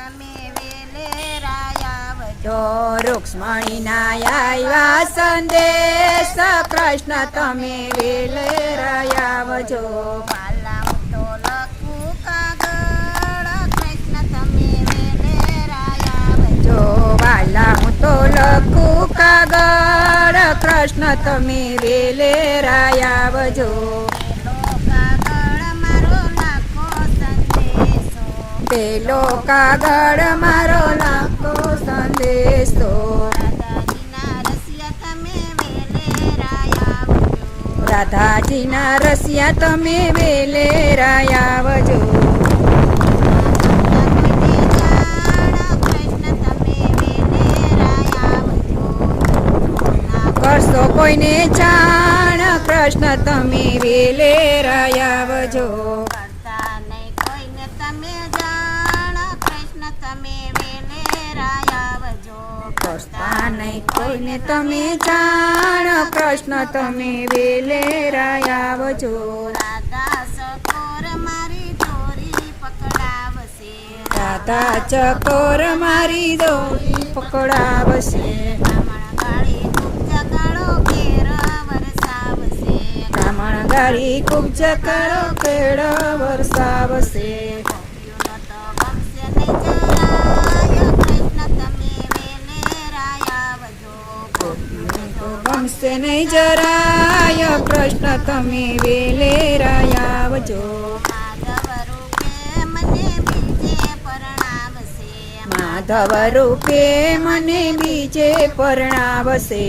તમે વેલેરાયા રૂક્ષ્મણીના આવ્યા સંદેશ કૃષ્ણ તમે વેલેરાયા આવજો વાલા હું તો લખું કાગળ કૃષ્ણ તમે વેલેરાયા જો વાલા હું તો લખું કાગળ કૃષ્ણ તમે વેલેરાયા આવજો પેલો કાગળ મારો નાખો સંદેશો રાધાજીના રસિયા તમે વેલેરાયા આવજો કરશો કોઈને જાણ કૃષ્ણ તમે વેલેરાયા આવજો કરતા નહીં કોઈને તમે જાણ કૃષ્ણ તમે વેલેરાયા આવજો રાધા ચકોર મારી દોરી પકડાવશે રાધા ચકોર મારી દોરી પકડાવશે બ્રાહ્મણ ગાડી ખૂબ ચકાળો કેળ વરસાવશે ગમશે નહીં જરાય કૃષ્ણ તમે વેલેરાયા આવજો માધવ રૂપે મને બીજે પરણાવશે